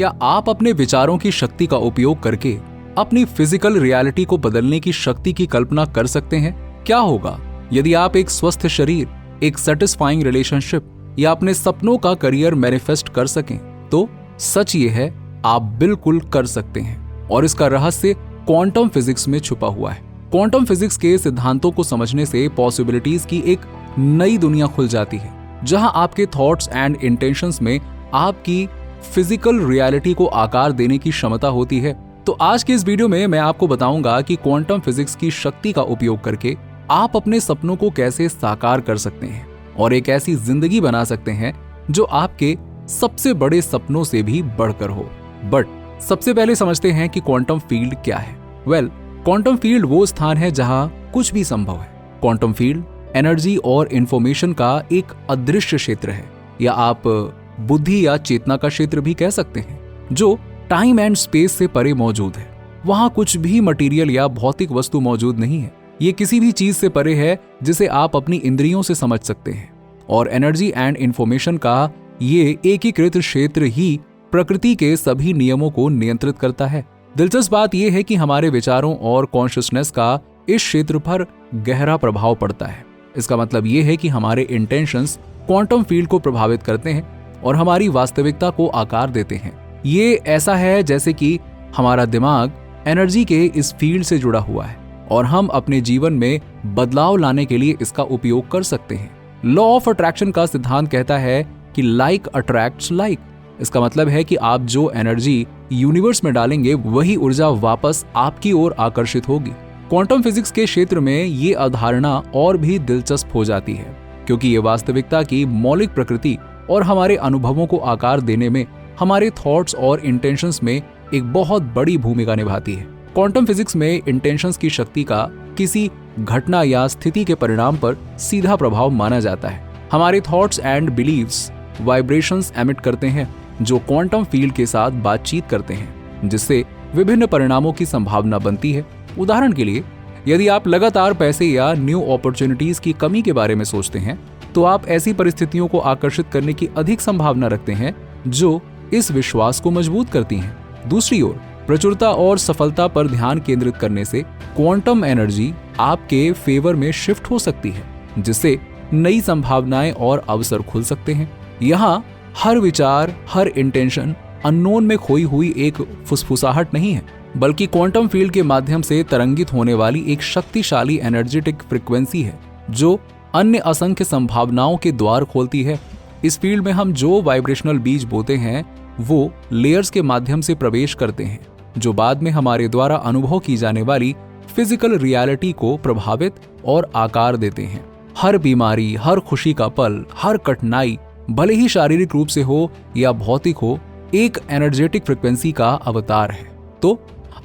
क्या आप अपने विचारों की शक्ति का उपयोग करके अपनी फिजिकल रियलिटी को बदलने की शक्ति की कल्पना कर सकते हैं? क्या होगा यदि आप एक स्वस्थ शरीर, एक सेटिस्फाइंग रिलेशनशिप या अपने सपनों का करियर मैनिफेस्ट कर सकें? तो सच ये है, आप बिल्कुल कर सकते हैं और इसका रहस्य क्वांटम फिजिक्स में छुपा हुआ है। क्वांटम फिजिक्स के सिद्धांतों को समझने से पॉसिबिलिटीज की एक नई दुनिया खुल जाती है, जहां आपके थॉट्स एंड इंटेंशंस में आपकी फिजिकल रियलिटी को आकार देने की क्षमता होती है। तो आज के इस वीडियो में मैं आपको बताऊंगा कि क्वांटम फिजिक्स की शक्ति का उपयोग करके आप अपने सपनों को कैसे साकार कर सकते हैं और एक ऐसी जिंदगी बना सकते हैं जो आपके सबसे बड़े सपनों से भी बढ़कर हो। बट सबसे पहले समझते हैं कि क्वांटम फील्ड क्या है। क्वांटम फील्ड वो स्थान है जहां कुछ भी संभव है। क्वांटम फील्ड एनर्जी और इंफॉर्मेशन का एक अदृश्य क्षेत्र है, या आप बुद्धि या चेतना का क्षेत्र भी कह सकते हैं, जो टाइम एंड स्पेस से परे मौजूद है। वहां कुछ भी मटेरियल या भौतिक वस्तु मौजूद नहीं है। ये किसी भी चीज से परे है जिसे आप अपनी इंद्रियों से समझ सकते हैं। और एनर्जी एंड इंफॉर्मेशन का ये एकीकृत क्षेत्र ही प्रकृति के सभी नियमों को नियंत्रित करता है। दिलचस्प बात यह है कि हमारे विचारों और कॉन्शियसनेस का इस क्षेत्र पर गहरा प्रभाव पड़ता है। इसका मतलब ये है कि हमारे इंटेंशंस क्वांटम फील्ड को प्रभावित करते हैं और हमारी वास्तविकता को आकार देते हैं। ये ऐसा है जैसे कि हमारा दिमाग एनर्जी के इस फील्ड से जुड़ा हुआ है और हम अपने जीवन में बदलाव लाने के लिए इसका उपयोग कर सकते हैं। लॉ ऑफ अट्रैक्शन का सिद्धांत कहता है कि लाइक अट्रैक्ट्स लाइक। इसका मतलब है कि आप जो एनर्जी यूनिवर्स में डालेंगे वही ऊर्जा वापस आपकी ओर आकर्षित होगी। क्वांटम फिजिक्स के क्षेत्र में ये अवधारणा और भी दिलचस्प हो जाती है, क्योंकि ये वास्तविकता की मौलिक प्रकृति और हमारे अनुभवों को आकार देने में हमारे थॉट्स और इंटेंशंस में एक बहुत बड़ी भूमिका निभाती है। क्वांटम फिजिक्स में इंटेंशंस की शक्ति का किसी घटना या स्थिति के परिणाम पर सीधा प्रभाव माना जाता है। हमारे thoughts and beliefs vibrations emit करते हैं जो क्वांटम फील्ड के साथ बातचीत करते हैं, जिससे विभिन्न परिणामों की संभावना बनती है। उदाहरण के लिए, यदि आप लगातार पैसे या न्यू अपॉर्चुनिटीज की कमी के बारे में सोचते हैं, तो आप ऐसी परिस्थितियों को आकर्षित करने की अधिक संभावना रखते हैं जो इस विश्वास को मजबूत करती हैं। दूसरी ओर, प्रचुरता और सफलता पर ध्यान केंद्रित करने से क्वांटम एनर्जी आपके फेवर में शिफ्ट हो सकती है, जिससे नई संभावनाएं और अवसर खुल सकते हैं। यहाँ हर विचार, हर इंटेंशन अननोन में खोई हुई एक फुसफुसाहट नहीं है, बल्कि क्वांटम फील्ड के माध्यम से तरंगित होने वाली एक शक्तिशाली एनर्जेटिक फ्रीक्वेंसी है जो अन्य असंख्य संभावनाओं के द्वार खोलती है। इस फील्ड में हम जो वाइब्रेशनल बीज बोते हैं वो लेयर्स के माध्यम से प्रवेश करते हैं, जो बाद में हमारे द्वारा अनुभव की जाने वाली फिजिकल रियलिटी को प्रभावित और आकार देते हैं। हर बीमारी, हर खुशी का पल, हर कठिनाई, भले ही शारीरिक रूप से हो या भौतिक हो, एक एनर्जेटिक फ्रीक्वेंसी का अवतार है। तो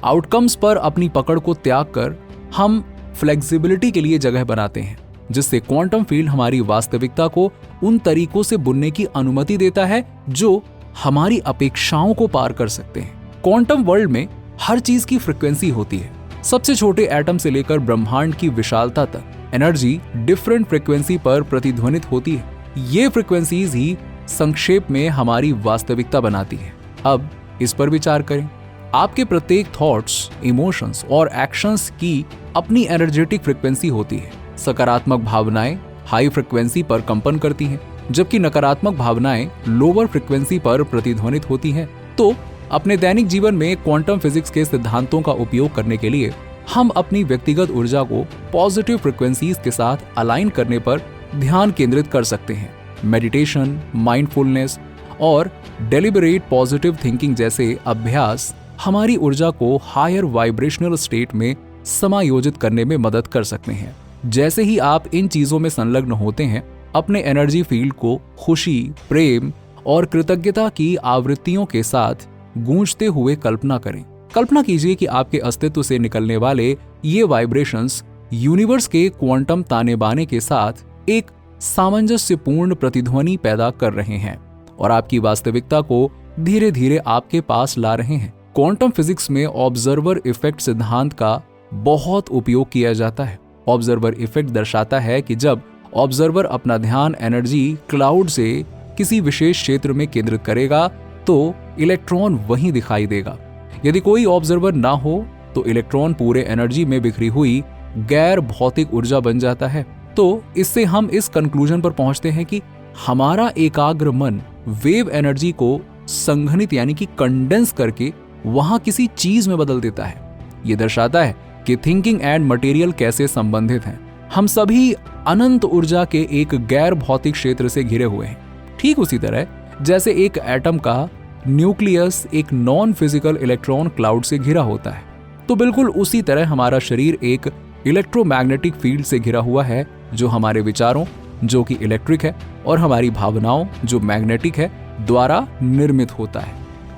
आउटकम्स पर अपनी पकड़ को त्याग कर हम फ्लेक्सिबिलिटी के लिए जगह बनाते हैं, जिससे क्वांटम फील्ड हमारी वास्तविकता को उन तरीकों से बुनने की अनुमति देता है जो हमारी अपेक्षाओं को पार कर सकते हैं। क्वांटम वर्ल्ड में हर चीज की फ्रीक्वेंसी होती है। सबसे छोटे एटम से लेकर ब्रह्मांड की विशालता तक एनर्जी डिफरेंट फ्रीक्वेंसी पर प्रतिध्वनित होती है। ये फ्रीक्वेंसीज ही संक्षेप में हमारी वास्तविकता बनाती है। अब इस पर विचार करें। आपके प्रत्येक थॉट्स, इमोशंस और एक्शंस की अपनी एनर्जेटिक फ्रीक्वेंसी होती है। सकारात्मक भावनाएं हाई फ्रीक्वेंसी पर कंपन करती हैं, जबकि नकारात्मक भावनाएं लोअर फ्रीक्वेंसी पर प्रतिध्वनित होती हैं। तो अपने दैनिक जीवन में क्वांटम फिजिक्स के सिद्धांतों का उपयोग करने के लिए हम अपनी व्यक्तिगत ऊर्जा को पॉजिटिव फ्रीक्वेंसीज के साथ अलाइन करने पर ध्यान केंद्रित कर सकते हैं। मेडिटेशन, माइंडफुलनेस और डेलिबरेट पॉजिटिव थिंकिंग जैसे अभ्यास हमारी ऊर्जा को हायर वाइब्रेशनल स्टेट में समायोजित करने में मदद कर सकते हैं। जैसे ही आप इन चीजों में संलग्न होते हैं, अपने एनर्जी फील्ड को खुशी, प्रेम और कृतज्ञता की आवृत्तियों के साथ गूंजते हुए कल्पना करें। कल्पना कीजिए कि आपके अस्तित्व से निकलने वाले ये वाइब्रेशंस यूनिवर्स के क्वांटम ताने बाने के साथ एक सामंजस्यपूर्ण प्रतिध्वनि पैदा कर रहे हैं और आपकी वास्तविकता को धीरे धीरे आपके पास ला रहे हैं। क्वांटम फिजिक्स में ऑब्जर्वर इफेक्ट सिद्धांत का बहुत उपयोग किया जाता है। ऑब्जर्वर इफेक्ट दर्शाता है कि जब ऑब्जर्वर अपना ध्यान एनर्जी क्लाउड से किसी विशेष क्षेत्र में केंद्रित करेगा, तो इलेक्ट्रॉन वहीं दिखाई देगा। यदि कोई ऑब्जर्वर ना हो तो इलेक्ट्रॉन पूरे एनर्जी में बिखरी हुई गैर भौतिक ऊर्जा बन जाता है। तो इससे हम इस कंक्लूजन पर पहुंचते हैं कि हमारा एकाग्र मन वेव एनर्जी को संघनित यानी कि कंडेंस करके वहां किसी चीज में बदल देता है। यह दर्शाता है कि थिंकिंग एंड मटेरियल कैसे संबंधित हैं। हम सभी अनंत ऊर्जा के एक गैर भौतिक क्षेत्र से घिरे हुए हैं। ठीक उसी तरह जैसे एक एटम का न्यूक्लियस एक नॉन फिजिकल इलेक्ट्रॉन क्लाउड से घिरा होता है, तो बिल्कुल उसी तरह हमारा शरीर एक इलेक्ट्रोमैग्नेटिक फील्ड से घिरा हुआ है, जो हमारे विचारों, जो कि इलेक्ट्रिक है, और हमारी भावनाओं, जो मैग्नेटिक है, द्वारा निर्मित होता है।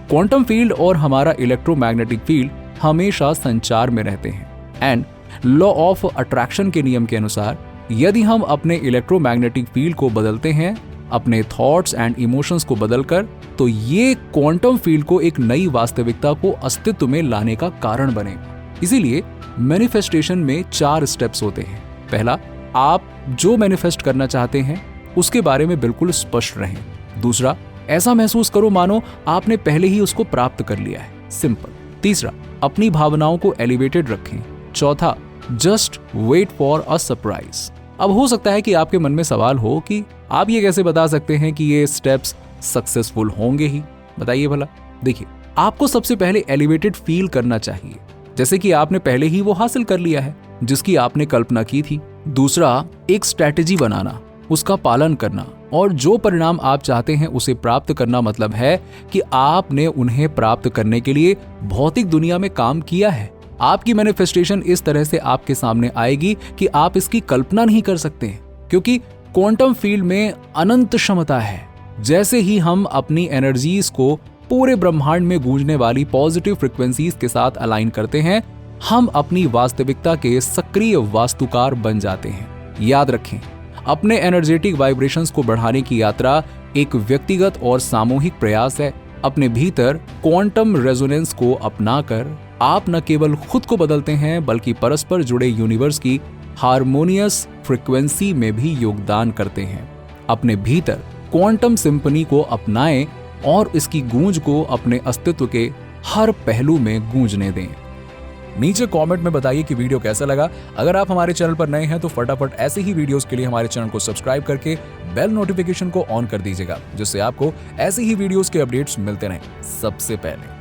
क्वांटम फील्ड और हमारा इलेक्ट्रोमैग्नेटिक फील्ड हमेशा संचार में रहते हैं। एंड लॉ ऑफ अट्रैक्शन के नियम के अनुसार यदि हम अपने इलेक्ट्रोमैग्नेटिक फील्ड को बदलते हैं अपने थॉट्स एंड इमोशंस को बदलकर, तो ये क्वांटम फील्ड को एक नई वास्तविकता को अस्तित्व में लाने का कारण बनेगा। इसीलिए मैनिफेस्टेशन में 4 स्टेप्स होते हैं। पहला, आप जो मैनिफेस्ट करना चाहते हैं उसके बारे में बिल्कुल स्पष्ट रहें। दूसरा, ऐसा महसूस करो मानो आपने पहले ही उसको प्राप्त कर लिया है, सिंपल। तीसरा, अपनी भावनाओं को एलिवेटेड रखें। चौथा, just wait for a surprise. अब हो सकता है कि आपके मन में सवाल हो कि आप ये कैसे बता सकते हैं कि ये स्टेप्स सक्सेसफुल होंगे ही, बताइए भला। देखिए, आपको सबसे पहले एलिवेटेड फील करना चाहिए, जैसे कि आपने पहले ही वो हासिल कर लिया है जिसकी आपने कल्पना की थी। दूसरा, एक स्ट्रैटेजी बनाना, उसका पालन करना और जो परिणाम आप चाहते हैं उसे प्राप्त करना, मतलब है कि आपने उन्हें प्राप्त करने के लिए भौतिक दुनिया में काम किया है। आपकी मैनिफेस्टेशन इस तरह से आपके सामने आएगी कि आप इसकी कल्पना नहीं कर सकते हैं, क्योंकि क्वांटम फील्ड में अनंत क्षमता है। जैसे ही हम अपनी एनर्जीज को पूरे ब्रह्मांड में गूंजने वाली पॉजिटिव फ्रीक्वेंसीज के साथ अलाइन करते हैं, हम अपनी वास्तविकता के सक्रिय वास्तुकार बन जाते हैं। याद रखें, अपने एनर्जेटिक वाइब्रेशंस को बढ़ाने की यात्रा एक व्यक्तिगत और सामूहिक प्रयास है। अपने भीतर क्वांटम रेजोनेंस को अपनाकर आप न केवल खुद को बदलते हैं, बल्कि परस्पर जुड़े यूनिवर्स की हार्मोनियस फ्रीक्वेंसी में भी योगदान करते हैं। अपने भीतर क्वांटम सिंफनी को अपनाएं और इसकी गूंज को अपने अस्तित्व के हर पहलू में गूंजने दें। नीचे कमेंट में बताइए कि वीडियो कैसा लगा। अगर आप हमारे चैनल पर नए हैं तो फटाफट ऐसे ही वीडियोस के लिए हमारे चैनल को सब्सक्राइब करके बेल नोटिफिकेशन को ऑन कर दीजिएगा, जिससे आपको ऐसे ही वीडियोस के अपडेट्स मिलते रहें सबसे पहले।